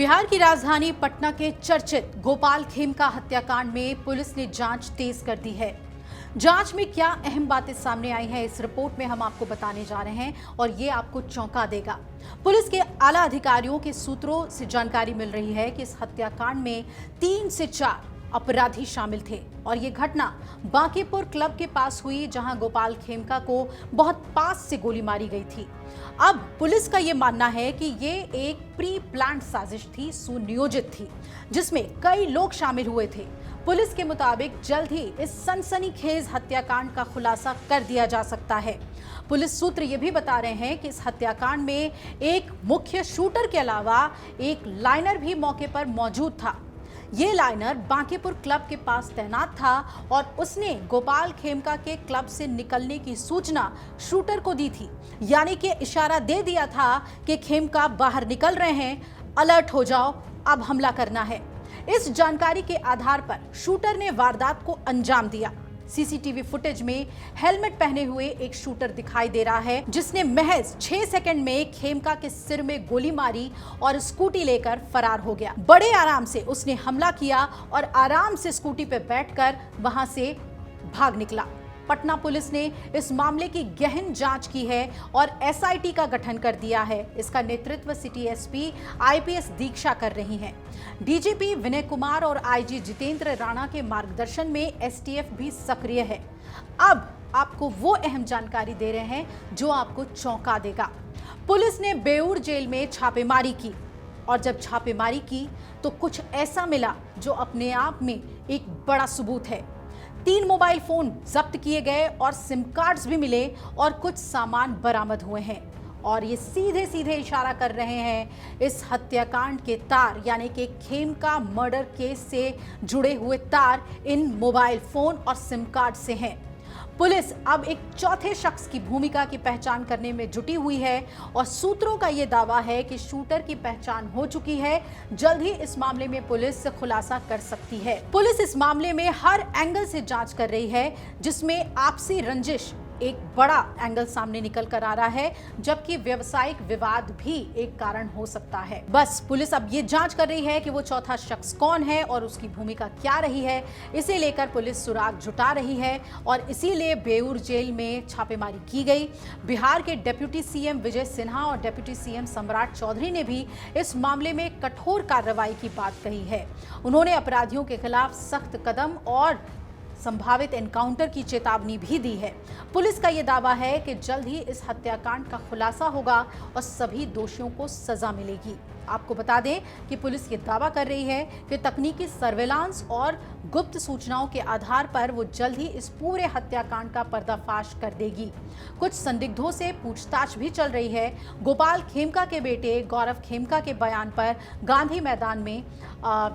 बिहार की राजधानी पटना के चर्चित गोपाल खेमका हत्याकांड में पुलिस ने जांच तेज कर दी है। जांच में क्या अहम बातें सामने आई हैं, इस रिपोर्ट में हम आपको बताने जा रहे हैं और ये आपको चौंका देगा। पुलिस के आला अधिकारियों के सूत्रों से जानकारी मिल रही है कि इस हत्याकांड में 3 से 4 अपराधी शामिल थे और ये घटना बांकीपुर क्लब के पास हुई, जहां गोपाल खेमका को बहुत पास से गोली मारी गई थी। अब पुलिस का ये मानना है कि ये एक प्री प्लान्ड साजिश थी, सुनियोजित थी, जिसमें कई लोग शामिल हुए थे। पुलिस के मुताबिक जल्द ही इस सनसनीखेज हत्याकांड का खुलासा कर दिया जा सकता है। पुलिस सूत्र ये भी बता रहे हैं कि इस हत्याकांड में एक मुख्य शूटर के अलावा एक लाइनर भी मौके पर मौजूद था। ये लाइनर बांकीपुर क्लब के पास तैनात था और उसने गोपाल खेमका के क्लब से निकलने की सूचना शूटर को दी थी, यानी कि इशारा दे दिया था कि खेमका बाहर निकल रहे हैं, अलर्ट हो जाओ, अब हमला करना है। इस जानकारी के आधार पर शूटर ने वारदात को अंजाम दिया। सीसीटीवी फुटेज में हेलमेट पहने हुए एक शूटर दिखाई दे रहा है, जिसने महज 6 सेकंड में खेमका के सिर में गोली मारी और स्कूटी लेकर फरार हो गया। बड़े आराम से उसने हमला किया और आराम से स्कूटी पर बैठकर वहां से भाग निकला। पटना पुलिस ने इस मामले की गहन जांच की है और एसआईटी का गठन कर दिया है। इसका नेतृत्व सिटी एसपी आईपीएस दीक्षा कर रही हैं। डीजीपी विनय कुमार और आईजी जितेंद्र राणा के मार्गदर्शन में एसटीएफ भी सक्रिय है। अब आपको वो अहम जानकारी दे रहे हैं जो आपको चौंका देगा। पुलिस ने बेऊर जेल में छापेमारी की और जब छापेमारी की तो कुछ ऐसा मिला जो अपने आप में एक बड़ा सबूत है। 3 मोबाइल फोन जब्त किए गए और सिम कार्ड्स भी मिले और कुछ सामान बरामद हुए हैं और ये सीधे सीधे इशारा कर रहे हैं इस हत्याकांड के तार, यानी कि खेमका मर्डर केस से जुड़े हुए तार इन मोबाइल फोन और सिम कार्ड से हैं। पुलिस अब एक चौथे शख्स की भूमिका की पहचान करने में जुटी हुई है और सूत्रों का यह दावा है कि शूटर की पहचान हो चुकी है। जल्द ही इस मामले में पुलिस खुलासा कर सकती है। पुलिस इस मामले में हर एंगल से जांच कर रही है, जिसमें आपसी रंजिश एक बड़ा एंगल सामने निकल कर आ रहा है, जबकि व्यवसायिक विवाद भी एक कारण हो सकता है। बस पुलिस अब ये जांच कर रही है कि वो चौथा शख्स कौन है और उसकी भूमिका क्या रही है। इसे लेकर पुलिस सुराग जुटा रही है और इसीलिए बेऊर जेल में छापेमारी की गई। बिहार के डिप्टी सीएम विजय सिन्हा और डिप्टी सीएम सम्राट चौधरी ने भी इस मामले में कठोर कार्रवाई की बात कही है। उन्होंने अपराधियों के खिलाफ सख्त कदम और संभावित एनकाउंटर की चेतावनी भी दी है। पुलिस का यह दावा है कि जल्द ही इस हत्याकांड का खुलासा होगा और सभी दोषियों को सजा मिलेगी। आपको बता दें कि पुलिस ये दावा कर रही है कि तकनीकी सर्वेलांस और गुप्त सूचनाओं के आधार पर वो जल्द ही इस पूरे हत्याकांड का पर्दाफाश कर देगी। कुछ संदिग्धों से पूछताछ भी चल रही है। गोपाल खेमका के बेटे गौरव खेमका के बयान पर गांधी मैदान में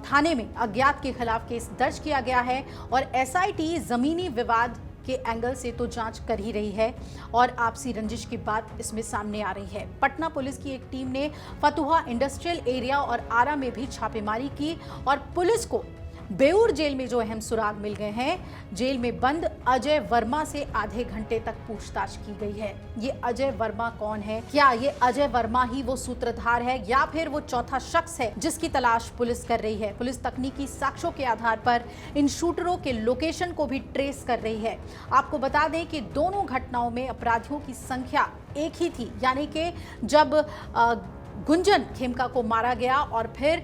थाने में अज्ञात के खिलाफ केस दर्ज किया गया है और एसआईटी जमीनी विवाद के एंगल से तो जांच कर ही रही है और आपसी रंजिश की बात इसमें सामने आ रही है। पटना पुलिस की एक टीम ने फतुहा इंडस्ट्रियल एरिया और आरा में भी छापेमारी की और पुलिस को बेऊर जेल में जो अहम सुराग मिल गए हैं, जेल में बंद अजय वर्मा से आधे घंटे तक पूछताछ की गई है। ये अजय वर्मा कौन है? क्या ये अजय वर्मा ही वो सूत्रधार है या फिर वो चौथा शख्स है जिसकी तलाश पुलिस कर रही है? पुलिस तकनीकी साक्ष्यों के आधार पर इन शूटरों के लोकेशन को भी ट्रेस कर रही है। आपको बता दें कि दोनों घटनाओं में अपराधियों की संख्या एक ही थी, यानी कि जब गुंजन खेमका को मारा गया और फिर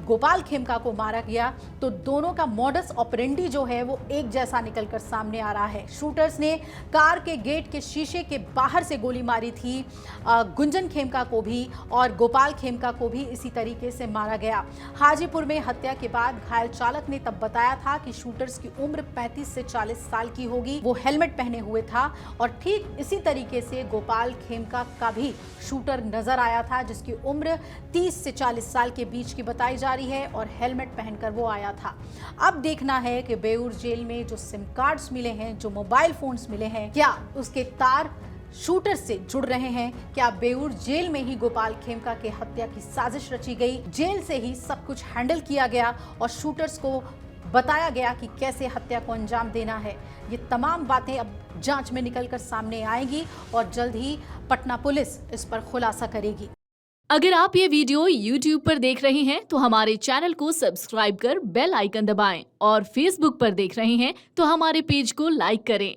गोपाल खेमका को मारा गया, तो दोनों का मॉडस ऑपरेंडी जो है वो एक जैसा निकलकर सामने आ रहा है। शूटर्स ने कार के गेट के शीशे के बाहर से गोली मारी थी। गुंजन खेमका को भी और गोपाल खेमका को भी इसी तरीके से मारा गया। हाजीपुर में हत्या के बाद घायल चालक ने तब बताया था कि शूटर्स की उम्र 35 से 40 साल की होगी। वो हेलमेट पहने हुए था और ठीक इसी तरीके से गोपाल खेमका का भी शूटर नजर आया था, जिसकी उम्र 30 से 40 साल के बीच की बताई जा रही है और हेलमेट पहनकर वो आया था। अब देखना है कि बेऊर जेल में जो सिम कार्ड्स मिले हैं, जो मोबाइल फोन्स मिले हैं, क्या उसके तार शूटर से जुड़ रहे हैं? क्या बेऊर जेल में ही गोपाल खेमका के हत्या की साजिश रची गई? जेल से ही सब कुछ हैंडल किया गया और शूटर्स को बताया गया कि कैसे हत्या को अंजाम देना है? ये तमाम बातें अब जांच में निकलकर सामने आएंगी और जल्द ही पटना पुलिस इस पर खुलासा करेगी। अगर आप ये वीडियो YouTube पर देख रहे हैं तो हमारे चैनल को सब्सक्राइब कर बेल आइकन दबाएं और Facebook पर देख रहे हैं तो हमारे पेज को लाइक करें।